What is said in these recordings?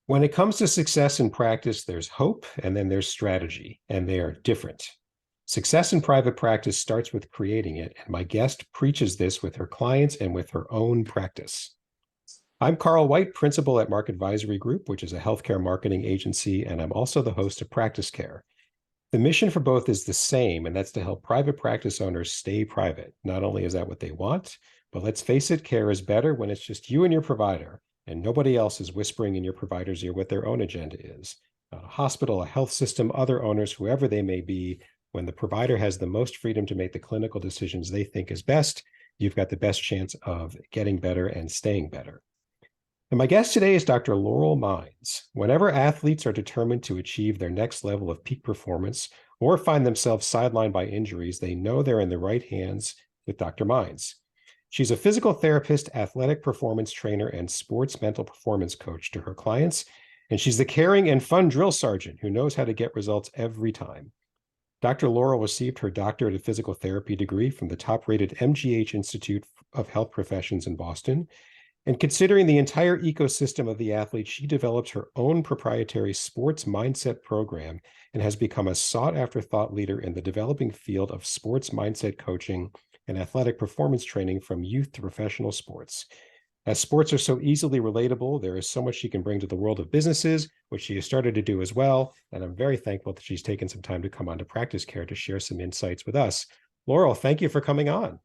When it comes to success in practice, there's hope and then there's strategy, and they are different. Success in private practice starts with creating it, and my guest preaches this with her clients and with her own practice. I'm Carl White, principal at Market Advisory Group, which is a healthcare marketing agency, and I'm also the host of Practice Care. The mission for both is the same, and that's to help private practice owners stay private. Not only is that what they want, but let's face it, care is better when it's just you and your provider, and nobody else is whispering in your provider's ear what their own agenda is. A hospital, a health system, other owners, whoever they may be, when the provider has the most freedom to make the clinical decisions they think is best, you've got the best chance of getting better and staying better. And my guest today is Dr. Laurel Mines. Whenever athletes are determined to achieve their next level of peak performance or find themselves sidelined by injuries, they know they're in the right hands with Dr. Mines. She's a physical therapist, athletic performance trainer, and sports mental performance coach to her clients, and she's the caring and fun drill sergeant who knows how to get results every time. Dr. Laurel received her doctorate of physical therapy degree from the top-rated MGH Institute of Health Professions in Boston. And considering the entire ecosystem of the athlete, she developed her own proprietary sports mindset program and has become a sought-after thought leader in the developing field of sports mindset coaching and athletic performance training from youth to professional sports. As sports are so easily relatable, there is so much she can bring to the world of businesses, which she has started to do as well. And I'm very thankful that she's taken some time to come on to Practice Care to share some insights with us. Laurel, thank you for coming on.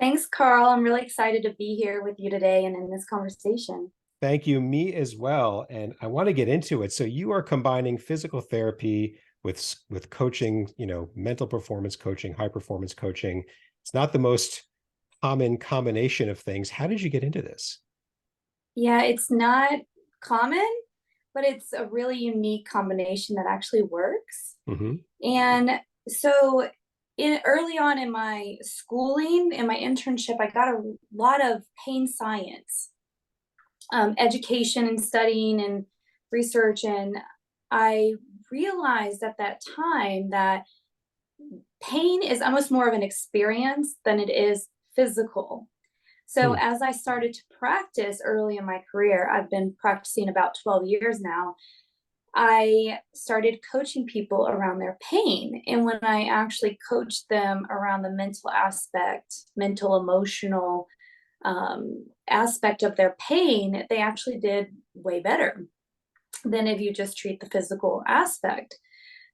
Thanks, Carl. I'm really excited to be here with you today and in this conversation. Thank you, me as well. And I want to get into it. So you are combining physical therapy with coaching, mental performance coaching, high performance coaching. It's not the most common combination of things. How did you get into this? Yeah, it's not common, but it's a really unique combination that actually works. Mm-hmm. And so early on in my schooling and my internship, I got a lot of pain science, education and studying and research. And I realized at that time that pain is almost more of an experience than it is physical. So as I started to practice early in my career, I've been practicing about 12 years now, I started coaching people around their pain. And when I actually coached them around the mental aspect, mental, emotional aspect of their pain, they actually did way better than if you just treat the physical aspect.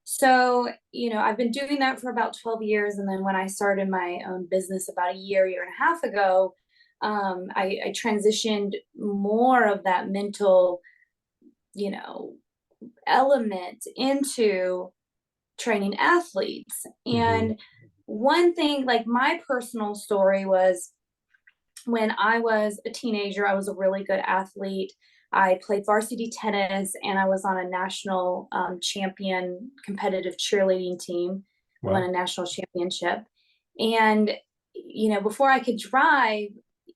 So, I've been doing that for about 12 years. And then when I started my own business about a year and a half ago, I transitioned more of that mental, element into training athletes. And one thing, like my personal story was when I was a teenager, I was a really good athlete. I played varsity tennis and I was on a national champion competitive cheerleading team. Wow. I won a national championship. And, before I could drive,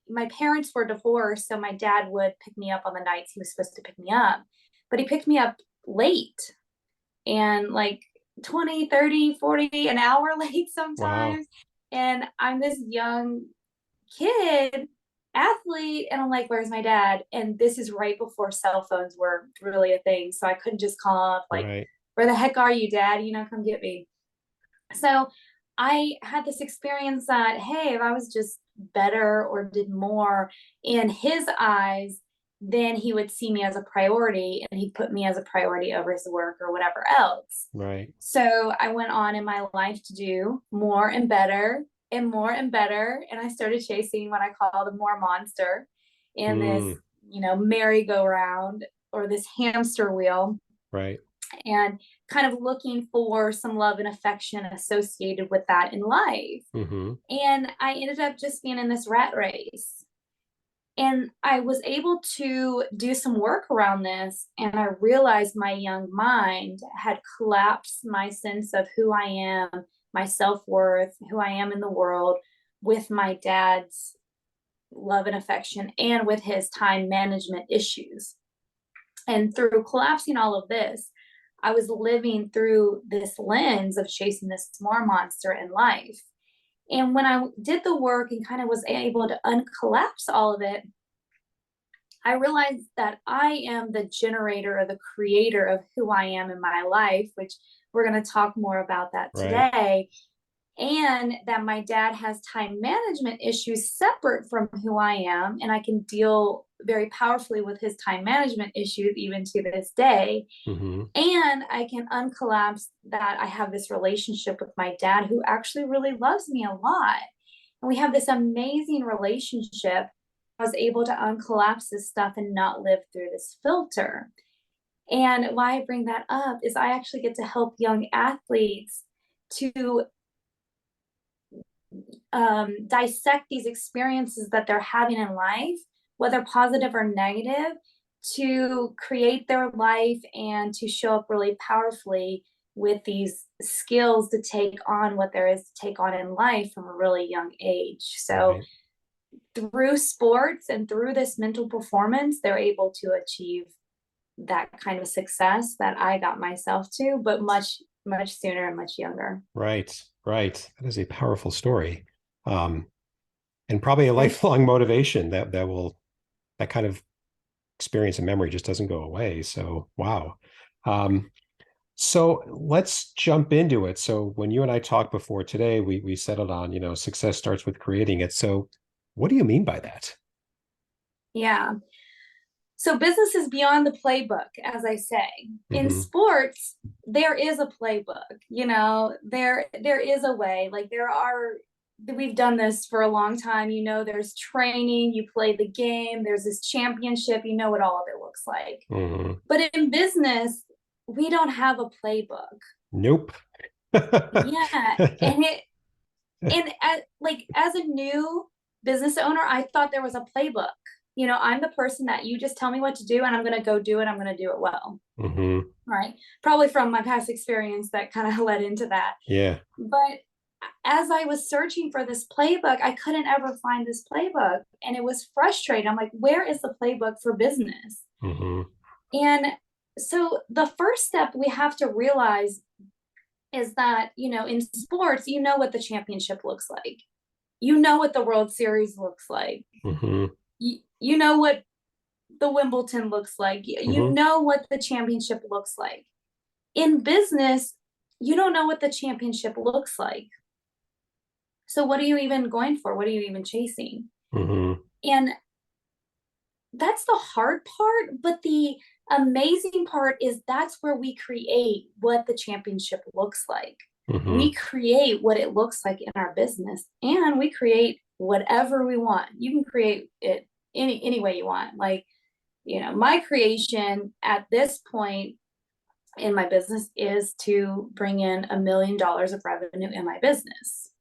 my parents were divorced. So my dad would pick me up on the nights he was supposed to pick me up, but he picked me up late and like 20, 30, 40 an hour late sometimes. Wow. And I'm this young kid athlete and I'm like, where's my dad? And this is right before cell phones were really a thing, so I couldn't just call up like, right. Where the heck are you, Dad? Come get me. So I had this experience that, hey, if I was just better or did more in his eyes, then he would see me as a priority and he'd put me as a priority over his work or whatever else. Right. So I went on in my life to do more and better and more and better. And I started chasing what I call the more monster in this, merry-go-round or this hamster wheel. Right. And kind of looking for some love and affection associated with that in life. Mm-hmm. And I ended up just being in this rat race. And I was able to do some work around this. And I realized my young mind had collapsed my sense of who I am, my self-worth, who I am in the world, with my dad's love and affection and with his time management issues. And through collapsing all of this, I was living through this lens of chasing this more monster in life. And when I did the work and kind of was able to uncollapse all of it, I realized that I am the generator or the creator of who I am in my life, which we're going to talk more about that Right. today. And that my dad has time management issues separate from who I am. And I can deal very powerfully with his time management issues even to this day. Mm-hmm. And I can uncollapse that I have this relationship with my dad who actually really loves me a lot. And we have this amazing relationship. I was able to uncollapse this stuff and not live through this filter. And why I bring that up is I actually get to help young athletes to dissect these experiences that they're having in life, whether positive or negative, to create their life and to show up really powerfully with these skills to take on what there is to take on in life from a really young age. So Right. through sports and through this mental performance, they're able to achieve that kind of success that I got myself to, but much, much sooner and much younger. Right. Right. That is a powerful story. Um, and probably a And lifelong motivation that kind of experience and memory just doesn't go away. So, wow. Um, so let's jump into it. So when you and I talked before today, we settled on, success starts with creating it. So what do you mean by that? yeah, so business is beyond the playbook, as I say. In Mm-hmm. sports, there is a playbook. There is a way. Like we've done this for a long time. There's training, you play the game, there's this championship, you know what all of it looks like. Mm-hmm. But in business, we don't have a playbook. Nope. Yeah. As a new business owner, I thought there was a playbook. I'm the person that you just tell me what to do and I'm going to go do it. I'm going to do it well. Mm-hmm. Right. Probably from my past experience that kind of led into that. Yeah. But as I was searching for this playbook, I couldn't ever find this playbook. And it was frustrating. I'm like, where is the playbook for business? Mm-hmm. And so the first step we have to realize is that, in sports, what the championship looks like. What the World Series looks like. Mm-hmm. You know what the Wimbledon looks like. You Mm-hmm. know what the championship looks like. In business, you don't know what the championship looks like. So what are you even going for? What are you even chasing? Mm-hmm. And that's the hard part, but the amazing part is that's where we create what the championship looks like. Mm-hmm. We create what it looks like in our business, and we create whatever we want. You can create it any way you want. Like, my creation at this point in my business is to bring in $1 million of revenue in my business.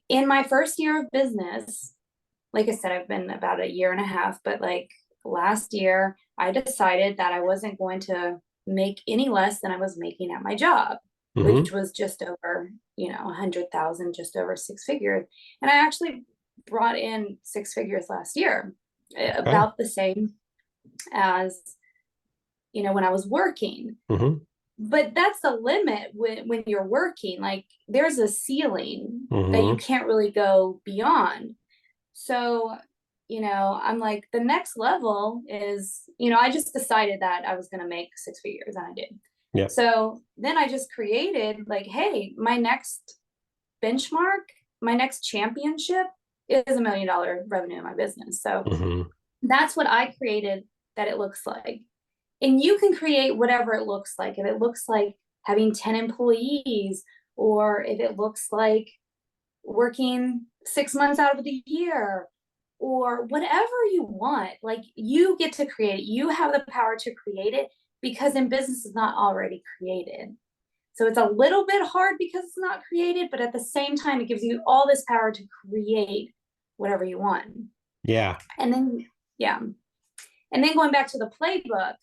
In my first year of business, like I said, I've been about a year and a half, but like last year, I decided that I wasn't going to make any less than I was making at my job, Mm-hmm. which was just over, 100,000, just over six figures. And I actually brought in six figures last year, Okay. about the same as, when I was working. Mm-hmm. But that's the limit when you're working. Like there's a ceiling that you Mm-hmm. can't really go beyond. So, I'm like, the next level is, I just decided that I was going to make six figures and I did. Yeah. So then I just created like, hey, my next benchmark, my next championship is $1 million revenue in my business. So Mm-hmm. that's what I created that it looks like. And you can create whatever it looks like. If it looks like having 10 employees, or if it looks like working 6 months out of the year, or whatever you want, like you get to create it. You have the power to create it because in business is not already created. So it's a little bit hard because it's not created, but at the same time, it gives you all this power to create whatever you want. Yeah. And then, yeah. And then going back to the playbook,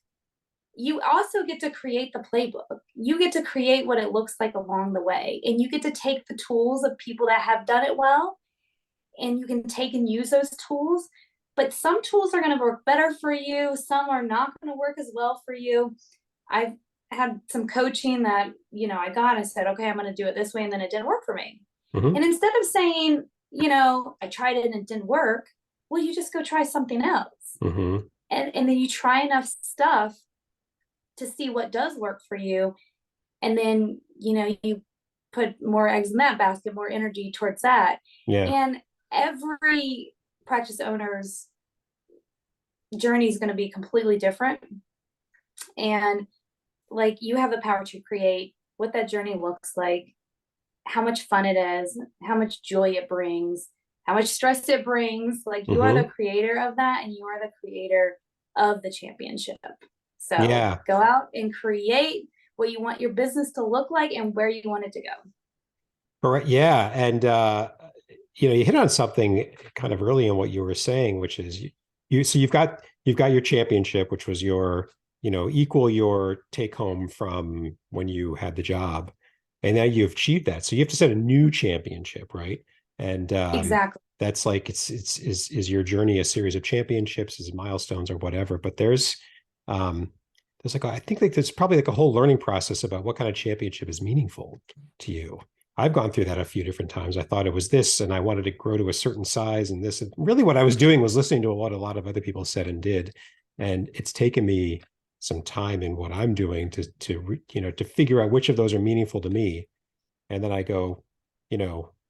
you also get to create the playbook. You get to create what it looks like along the way. And you get to take the tools of people that have done it well, and you can take and use those tools. But some tools are going to work better for you. Some are not going to work as well for you. I've had some coaching that, I got, I said, okay, I'm going to do it this way. And then it didn't work for me. Mm-hmm. And instead of saying, I tried it and it didn't work, well, you just go try something else. Mm-hmm. And then you try enough stuff to see what does work for you. And then, you put more eggs in that basket, more energy towards that. Yeah. And every practice owner's journey is going to be completely different. And like, you have the power to create what that journey looks like, how much fun it is, how much joy it brings, how much stress it brings. Like, you are the Mm-hmm. creator of that, and you are the creator of the championship. So Yeah. go out and create what you want your business to look like and where you want it to go. Correct. Yeah. And you hit on something kind of early in what you were saying, which is so you've got your championship, which was your, equal your take home from when you had the job. And now you've achieved that. So you have to set a new championship, right? And Exactly. that's like is your journey a series of championships, is milestones or whatever. But there's like I think like there's probably like a whole learning process about what kind of championship is meaningful to you. I've gone through that a few different times. I thought it was this, and I wanted to grow to a certain size, and this. And really, what I was doing was listening to what a lot of other people said and did, and it's taken me some time in what I'm doing to figure out which of those are meaningful to me, and then I go,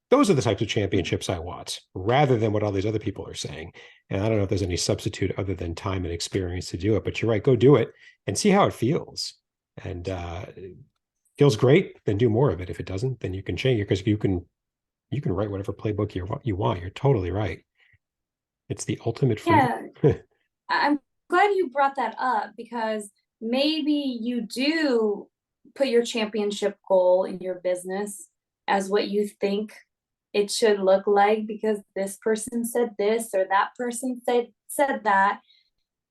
those are the types of championships I want, rather than what all these other people are saying. And I don't know if there's any substitute other than time and experience to do it, but you're right. Go do it and see how it feels. And feels great, then do more of it. If it doesn't, then you can change it, because you can write whatever playbook you want. You're totally right. It's the ultimate freedom. Yeah. I'm glad you brought that up, because maybe you do put your championship goal in your business as what you think it should look like, because this person said this or that person said that.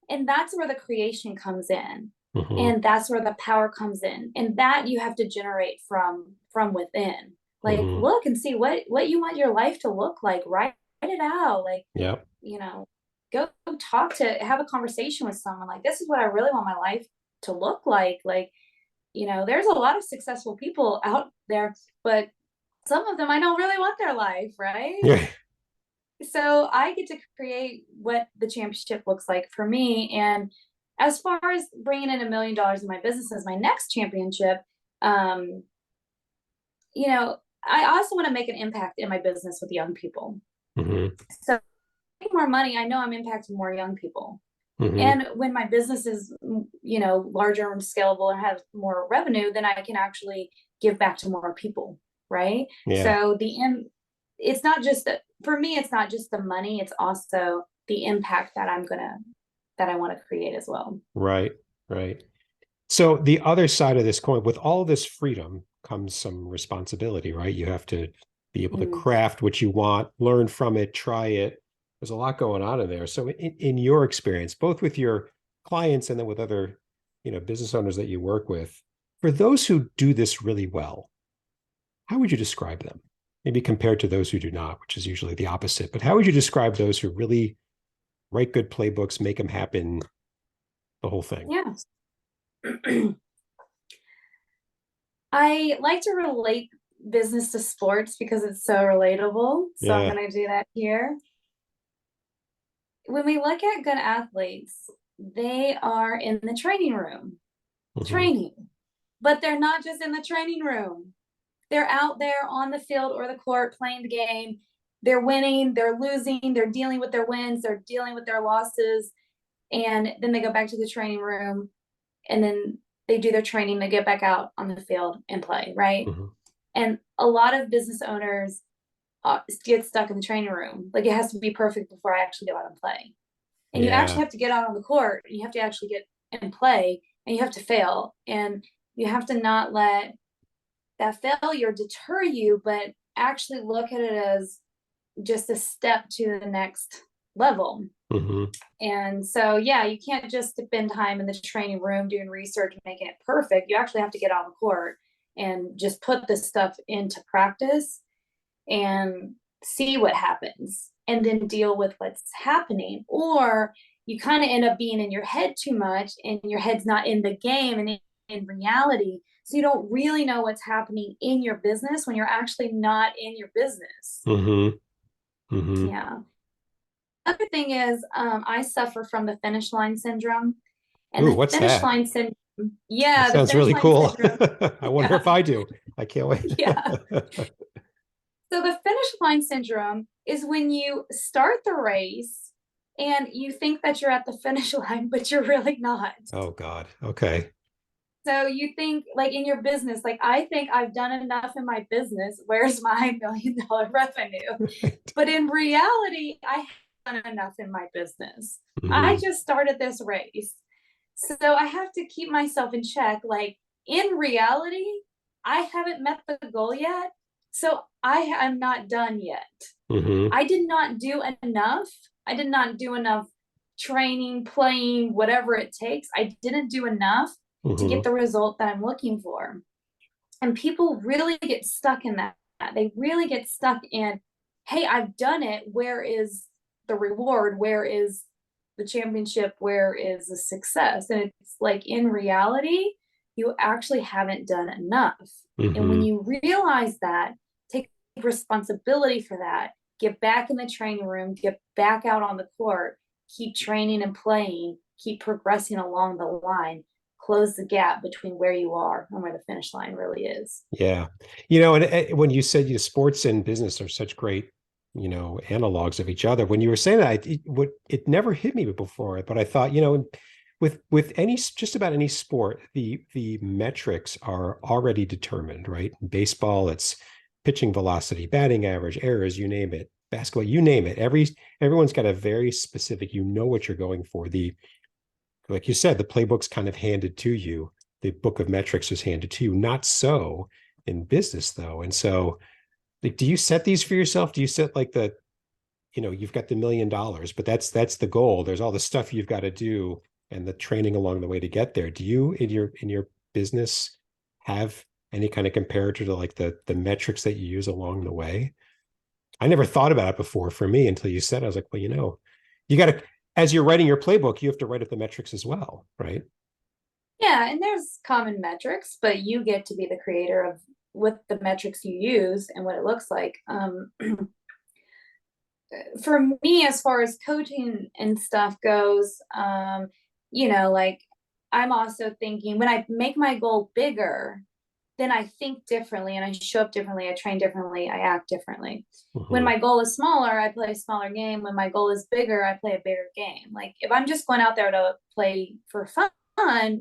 And that's where the creation comes in. Mm-hmm. And that's where the power comes in. And that you have to generate from within. Like, Mm-hmm. look and see what you want your life to look like. Write it out. Like, Yep. you know, go have a conversation with someone. Like, this is what I really want my life to look like. Like, there's a lot of successful people out there, but some of them I don't really want their life, right? Yeah. So I get to create what the championship looks like for me. And as far as bringing in $1 million in my business as my next championship, um, I also want to make an impact in my business with young people. Mm-hmm. So make more money, I know I'm impacting more young people. Mm-hmm. And when my business is, larger and scalable and has more revenue, then I can actually give back to more people, right? Yeah. So it's not just that for me, it's not just the money, it's also the impact that I want to create as well. Right. Right. So the other side of this coin, with all this freedom comes some responsibility, right? You have to be able to Mm. craft what you want, learn from it, try it. There's a lot going on in there. So in your experience, both with your clients and then with other, business owners that you work with, for those who do this really well, how would you describe them? Maybe compared to those who do not, which is usually the opposite. But how would you describe those who really write good playbooks, make them happen, the whole thing? Yeah. I like to relate business to sports because it's so relatable. So I'm Yeah. going to do that here. When we look at good athletes, they are in the training room Mm-hmm. training, but they're not just in the training room. They're out there on the field or the court playing the game. They're winning, they're losing, they're dealing with their wins, they're dealing with their losses. And then they go back to the training room, and then they do their training, they get back out on the field and play, right? Mm-hmm. And a lot of business owners get stuck in the training room. Like, it has to be perfect before I actually go out and play. And you actually Yeah. have to get out on the court, and you have to actually get and play, and you have to fail. And you have to not let that failure deter you, but actually look at it as just a step to the next level. Mm-hmm. And so, yeah, you can't just spend time in the training room doing research and making it perfect. You actually have to get on the court and just put this stuff into practice and see what happens and then deal with what's happening. Or you kind of end up being in your head too much, and your head's not in the game and in reality. So you don't really know what's happening in your business when you're actually not in your business. Mm-hmm. Mm-hmm. Yeah. other thing is, I suffer from the finish line syndrome. And Ooh, the what's finish that? line syndrome, That yeah, the sounds finish really line cool. syndrome, I wonder yeah, if I do. I can't wait. yeah. So the finish line syndrome is when you start the race and you think that you're at the finish line, but you're really not. Oh God. Okay. So you think, like, in your business, like, I think I've done enough in my business. Where's my $1 million revenue? But in reality, I haven't done enough in my business. I Hmm. just started this race. So I have to keep myself in check. Like, in reality, I haven't met the goal yet. So I am not done yet. Hmm. I did not do enough. I did not do enough training, playing, whatever it takes. I didn't do enough to Hmm. get the result that I'm looking for. And people really get stuck in that. They really get stuck in, hey, I've done it. Where is the reward? Where is the championship? Where is the success? And it's like, in reality, you actually haven't done enough. And when Hmm. you realize that, take responsibility for that, get back in the training room, get back out on the court, keep training and playing, keep progressing along the line, close the gap between where you are and where the finish line really is. Yeah. And when you said sports and business are such great, analogs of each other, when you were saying that, it never hit me before, but I thought, with any just about any sport, the metrics are already determined, right? In baseball, it's pitching velocity, batting average, errors, you name it. Basketball, you name it. Everyone's got a very specific, what you're going for. Like you said, the playbook's kind of handed to you. The book of metrics is handed to you. Not so in business, though. And so, like, do you set these for yourself? Do you set like you've got the $1 million, but that's the goal. There's all the stuff you've got to do and the training along the way to get there. Do you in your business have any kind of comparator to like the metrics that you use along the way? I never thought about it before for me until you said it. I was like, well, you got to, as you're writing your playbook, you have to write up the metrics as well, right? Yeah, and there's common metrics, but you get to be the creator of what the metrics you use and what it looks like. For me, as far as coaching and stuff goes, like, I'm also thinking, when I make my goal bigger, then I think differently and I show up differently, I train differently, I act differently. When Mm-hmm. my goal is smaller, I play a smaller game. When my goal is bigger, I play a bigger game. Like, if I'm just going out there to play for fun,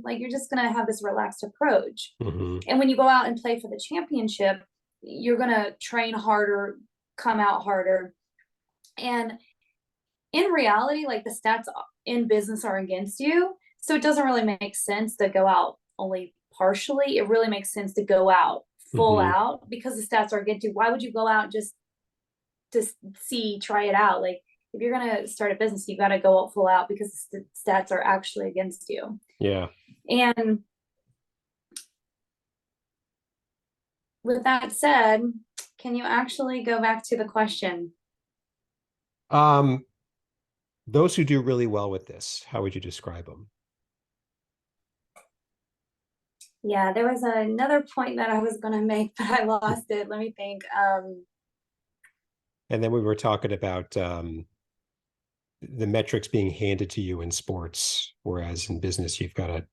like, you're just going to have this relaxed approach. Mm-hmm. And when you go out and play for the championship, you're going to train harder, come out harder. And in reality, like, the stats in business are against you. So it doesn't really make sense to go out only partially. It really makes sense to go out full Mm-hmm. out, because the stats are against you. Why would you go out just to try it out? Like, if you're going to start a business, you got to go out full out because the stats are actually against you. Yeah. And with that said, can you actually go back to the question? Um, those who do really well with this, how would you describe them? Yeah, there was another point that I was going to make, but I lost it. Let me think. And then we were talking about the metrics being handed to you in sports, whereas in business, you've got to,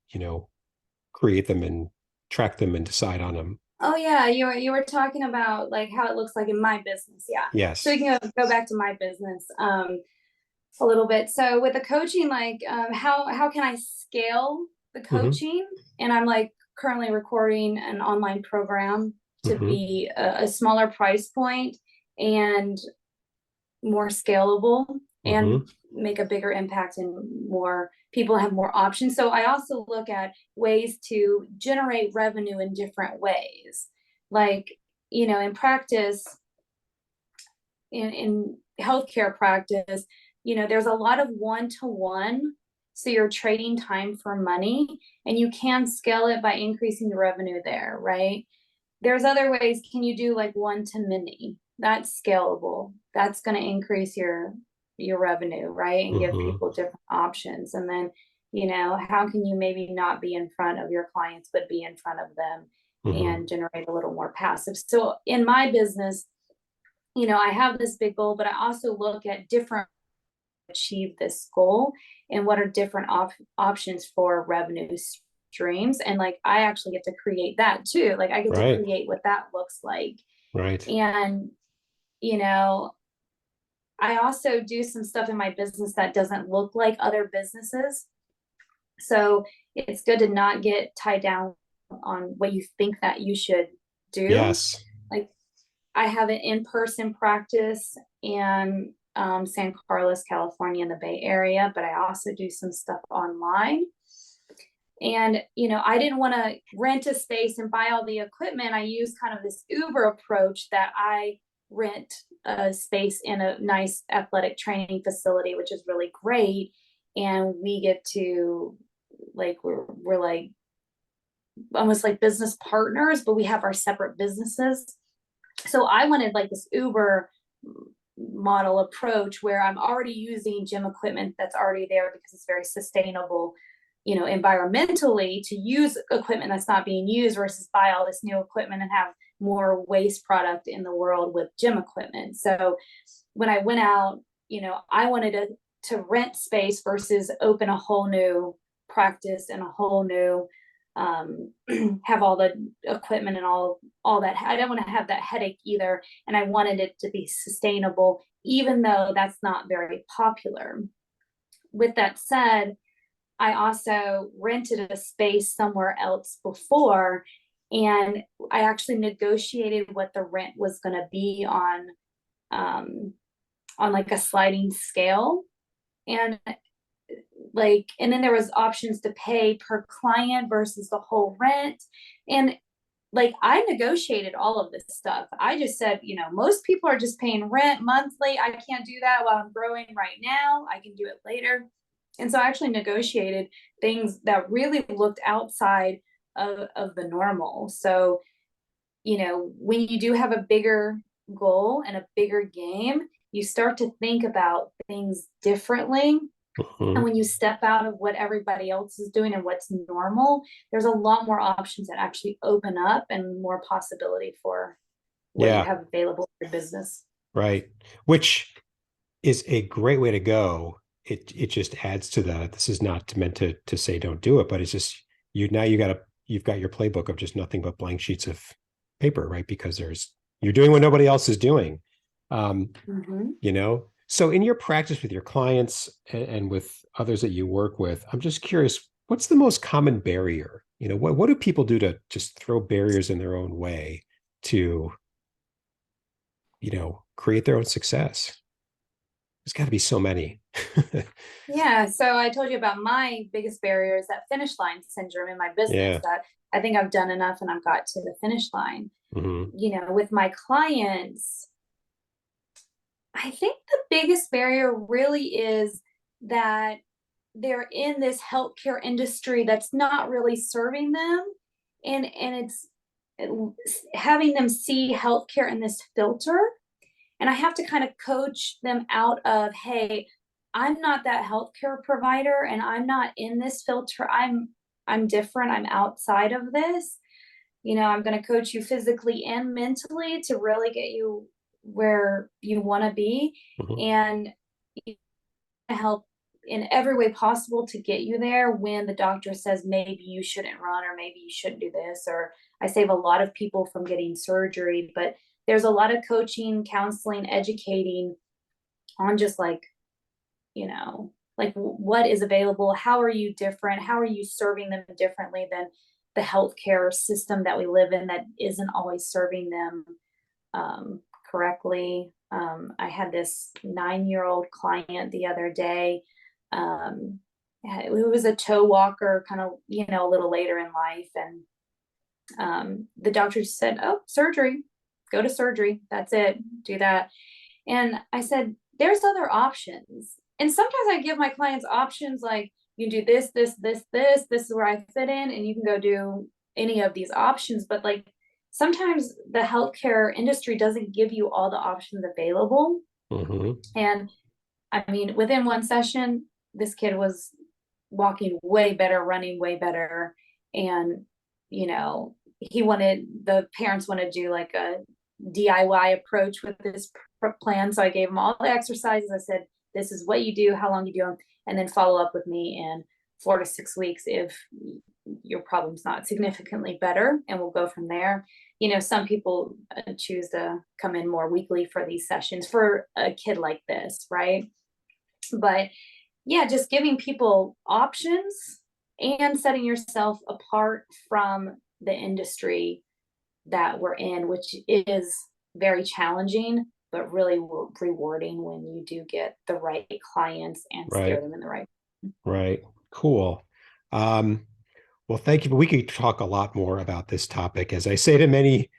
create them and track them and decide on them. Oh yeah, you were talking about, like, how it looks like in my business. Yeah. So Yes. you can go back to my business a little bit. So with the coaching, like, how can I scale the Mm-hmm. coaching? And I'm, like, currently recording an online program to Mm-hmm. be a smaller price point and more scalable and Mm-hmm. make a bigger impact, and more people have more options. So I also look at ways to generate revenue in different ways. Like, in practice, in healthcare practice, there's a lot of one-to-one. So you're trading time for money, and you can scale it by increasing the revenue there, right? There's other ways. Can you do like one to many? That's scalable. That's going to increase your revenue, right? And give Mm-hmm. people different options. And then, how can you maybe not be in front of your clients, but be in front of them Mm-hmm. and generate a little more passive? So in my business, I have this big goal, but I also look at different achieve this goal, and what are different options for revenue streams. And like, I actually get to create that too. Like, I get to Right. create what that looks like. Right. And, you know, I also do some stuff in my business that doesn't look like other businesses. So it's good to not get tied down on what you think that you should do. Yes. Like, I have an in-person practice in San Carlos, California, in the Bay Area, but I also do some stuff online. And, you know, I didn't want to rent a space and buy all the equipment. I use kind of this Uber approach that I rent a space in a nice athletic training facility, which is really great. And we get to, like, we're like almost like business partners, but we have our separate businesses. So I wanted like this Uber model approach where I'm already using gym equipment that's already there because it's very sustainable, you know, environmentally, to use equipment that's not being used versus buy all this new equipment and have more waste product in the world with gym equipment. So when I went out, you know, I wanted to rent space versus open a whole new practice and a whole new have all the equipment and all that. I don't want to have that headache either. And I wanted it to be sustainable, even though that's not very popular. With that said, I also rented a space somewhere else before, and I actually negotiated what the rent was going to be on like a sliding scale. And like, and then there was options to pay per client versus the whole rent. And like, I negotiated all of this stuff. I just said, you know, most people are just paying rent monthly. I can't do that while I'm growing right now. I can do it later. And so I actually negotiated things that really looked outside of the normal. So, you know, when you do have a bigger goal and a bigger game, you start to think about things differently. And when you step out of what everybody else is doing and what's normal, there's a lot more options that actually open up and more possibility for what you Yeah. have available for your business. Right. Which is a great way to go. It just adds to the, this is not meant to say don't do it, but it's just you've got your playbook of just nothing but blank sheets of paper, right? Because you're doing what nobody else is doing. You know, so in your practice with your clients and with others that you work with, I'm just curious, what's the most common barrier? You know, what do people do to just throw barriers in their own way to, you know, create their own success? There's got to be so many. Yeah. So I told you about my biggest barrier is that finish line syndrome in my business, Yeah. that I think I've done enough and I've got to the finish line. Mm-hmm. You know, with my clients, I think the biggest barrier really is that they're in this healthcare industry that's not really serving them. And it's having them see healthcare in this filter. And I have to kind of coach them out of, hey, I'm not that healthcare provider and I'm not in this filter. I'm different. I'm outside of this. You know, I'm going to coach you physically and mentally to really get you where you want to be, Mm-hmm. and help in every way possible to get you there when the doctor says maybe you shouldn't run or maybe you shouldn't do this. Or I save a lot of people from getting surgery, but there's a lot of coaching, counseling, educating on just like, you know, like what is available, how are you different, how are you serving them differently than the healthcare system that we live in that isn't always serving them correctly. I had this 9-year-old client the other day. It was a toe walker, kind of, you know, a little later in life. And the doctor said, oh, surgery, go to surgery. That's it. Do that. And I said, there's other options. And sometimes I give my clients options like, you can do this, this, this, this is where I fit in, and you can go do any of these options. But like, sometimes the healthcare industry doesn't give you all the options available. Mm-hmm. And I mean, within one session, this kid was walking way better, running way better. And, you know, the parents wanted to do like a DIY approach with this plan. So I gave him all the exercises. I said, this is what you do, how long you do them, and then follow up with me in 4 to 6 weeks if your problem's not significantly better, and we'll go from there. Some people choose to come in more weekly for these sessions for a kid like this, right? But yeah, just giving people options and setting yourself apart from the industry that we're in, which is very challenging, but really rewarding when you do get the right clients and steer Right. them in the right. Right. Cool. Well, thank you. But we could talk a lot more about this topic, as I say to many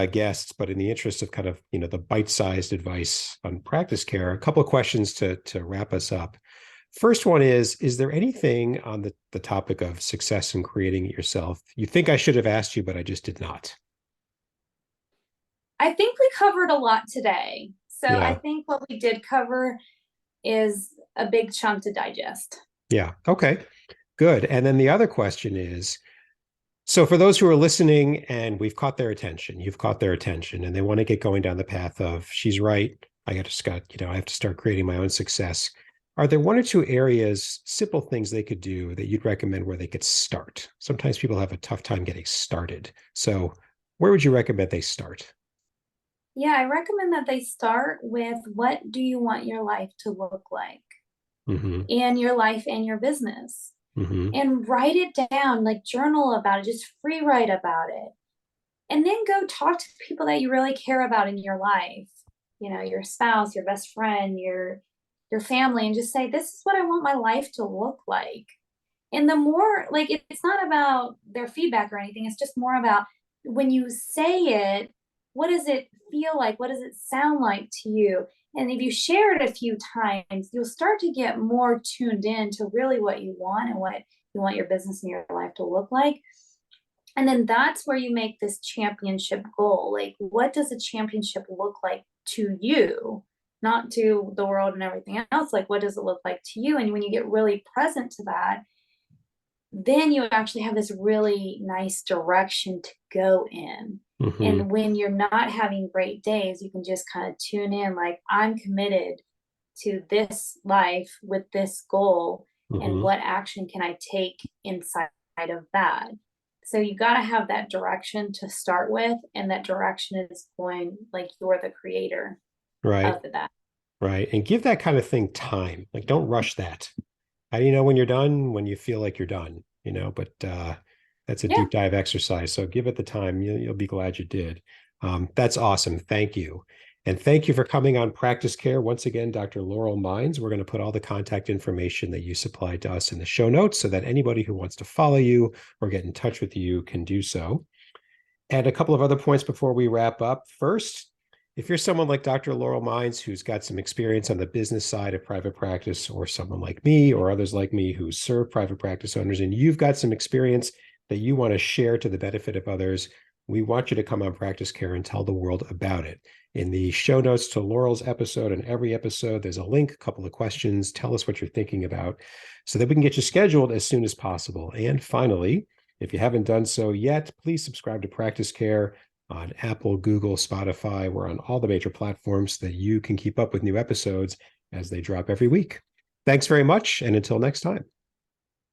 guests. But in the interest of kind of the bite-sized advice on practice care, a couple of questions to wrap us up. First one is there anything on the topic of success in creating it yourself you think I should have asked you, but I just did not? I think we covered a lot today. So I Yeah. think what we did cover is a big chunk to digest. Yeah. Okay. Good. And then the other question is, so for those who are listening and we've caught their attention, you've caught their attention, and they want to get going down the path of, she's right, I have to start creating my own success. Are there one or two areas, simple things they could do that you'd recommend where they could start? Sometimes people have a tough time getting started. So where would you recommend they start? Yeah, I recommend that they start with, what do you want your life to look like Mm-hmm. in your life and your business? Mm-hmm. And write it down, like journal about it, just free write about it. And then go talk to people that you really care about in your life, your spouse, your best friend, your family, and just say, this is what I want my life to look like. And the more, like, it's not about their feedback or anything, it's just more about, when you say it, what does it feel like? What does it sound like to you? And if you share it a few times, you'll start to get more tuned in to really what you want and what you want your business and your life to look like. And then that's where you make this championship goal. Like, what does a championship look like to you? Not to the world and everything else. Like, what does it look like to you? And when you get really present to that, then you actually have this really nice direction to go in. Mm-hmm. And when you're not having great days, you can just kind of tune in, like, I'm committed to this life with this goal, and Mm-hmm. what action can I take inside of that? So you got to have that direction to start with, and that direction is going, like, you're the creator Right. of that. Right. And give that kind of thing time. Like, don't rush that. How do you know when you're done? When you feel like you're done, but that's a Yeah. deep dive exercise. So give it the time. You'll be glad you did. That's awesome. Thank you. And thank you for coming on Practice Care. Once again, Dr. Laurel Mines. We're going to put all the contact information that you supplied to us in the show notes so that anybody who wants to follow you or get in touch with you can do so. And a couple of other points before we wrap up. First, if you're someone like Dr. Laurel Mines, who's got some experience on the business side of private practice, or someone like me or others like me who serve private practice owners, and you've got some experience that you want to share to the benefit of others, we want you to come on Practice Care and tell the world about it. In the show notes to Laurel's episode and every episode, there's a link, a couple of questions. Tell us what you're thinking about so that we can get you scheduled as soon as possible. And finally, if you haven't done so yet, please subscribe to Practice Care on Apple, Google, Spotify. We're on all the major platforms so that you can keep up with new episodes as they drop every week. Thanks very much, and until next time.